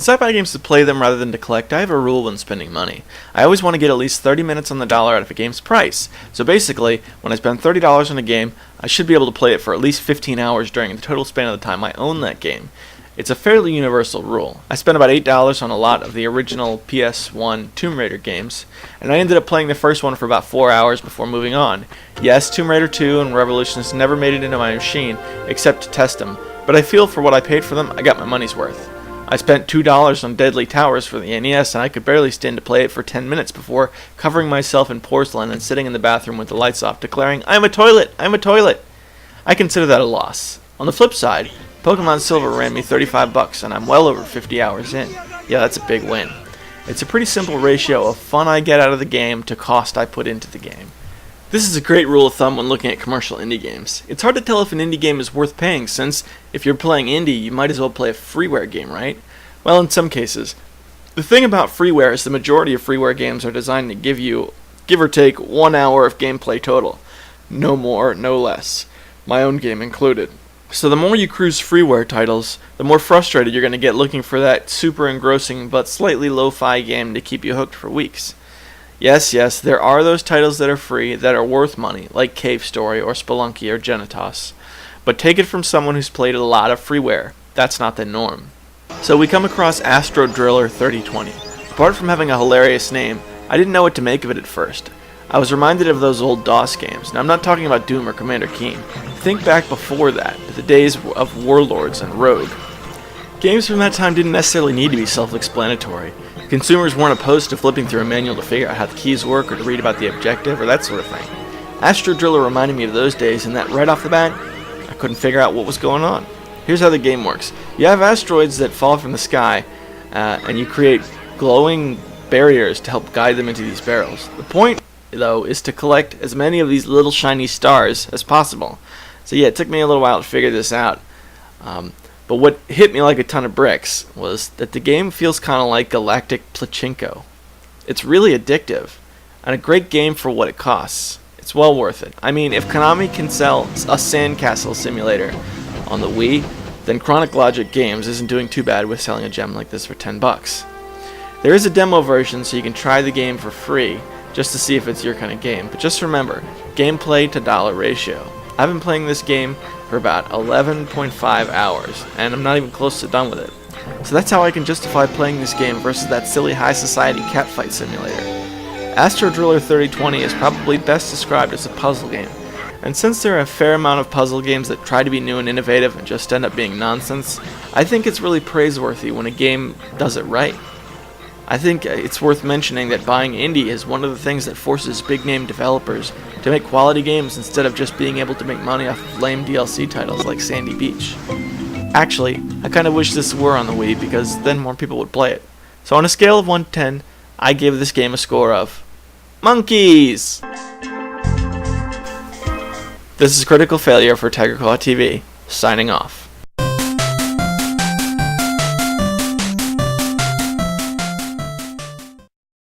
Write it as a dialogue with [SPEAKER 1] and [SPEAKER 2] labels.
[SPEAKER 1] Since I buy games to play them rather than to collect, I have a rule when spending money. I always want to get at least 30 minutes on the dollar out of a game's price. So basically, when I spend $30 on a game, I should be able to play it for at least 15 hours during the total span of the time I own that game. It's a fairly universal rule. I spent about $8 on a lot of the original PS1 Tomb Raider games, and I ended up playing the first one for about 4 hours before moving on. Yes, Tomb Raider 2 and Revolutions never made it into my machine, except to test them, but I feel for what I paid for them, I got my money's worth. I spent $2 on Deadly Towers for the NES, and I could barely stand to play it for 10 minutes before covering myself in porcelain and sitting in the bathroom with the lights off, declaring, "I'm a toilet! I'm a toilet!" I consider that a loss. On the flip side, Pokemon Silver ran me $35 and I'm well over 50 hours in. Yeah, that's a big win. It's a pretty simple ratio of fun I get out of the game to cost I put into the game. This is a great rule of thumb when looking at commercial indie games. It's hard to tell if an indie game is worth paying, since if you're playing indie, you might as well play a freeware game, right? Well, in some cases. The thing about freeware is the majority of freeware games are designed to give you, give or take, 1 hour of gameplay total. No more, no less. My own game included. So the more you cruise freeware titles, the more frustrated you're going to get looking for that super engrossing but slightly lo-fi game to keep you hooked for weeks. Yes, there are those titles that are free that are worth money, like Cave Story or Spelunky or Genitas. But take it from someone who's played a lot of freeware. That's not the norm. So we come across AstroDriller 3020. Apart from having a hilarious name, I didn't know what to make of it at first. I was reminded of those old DOS games. Now, I'm not talking about Doom or Commander Keen. Think back before that, to the days of Warlords and Rogue. Games from that time didn't necessarily need to be self-explanatory. Consumers weren't opposed to flipping through a manual to figure out how the keys work or to read about the objective or that sort of thing. AstroDriller reminded me of those days in that right off the bat, I couldn't figure out what was going on. Here's how the game works. You have asteroids that fall from the sky, and you create glowing barriers to help guide them into these barrels. The point, though, is to collect as many of these little shiny stars as possible. So yeah, it took me a little while to figure this out. But what hit me like a ton of bricks was that the game feels kind of like Galactic Pachinko. It's really addictive, and a great game for what it costs. It's well worth it. I mean, if Konami can sell a sandcastle simulator on the Wii, then Chronic Logic Games isn't doing too bad with selling a gem like this for $10. There is a demo version so you can try the game for free, just to see if it's your kind of game. But just remember, gameplay to dollar ratio. I've been playing this game for about 11.5 hours, and I'm not even close to done with it. So that's how I can justify playing this game versus that silly high society catfight simulator. AstroDriller 3020 is probably best described as a puzzle game, and since there are a fair amount of puzzle games that try to be new and innovative and just end up being nonsense, I think it's really praiseworthy when a game does it right. I think it's worth mentioning that buying indie is one of the things that forces big-name developers to make quality games instead of just being able to make money off of lame DLC titles like Sandy Beach. Actually, I kind of wish this were on the Wii because then more people would play it. So on a scale of 1 to 10, I give this game a score of monkeys! This is Critical Failure for Tiger Claw TV, signing off.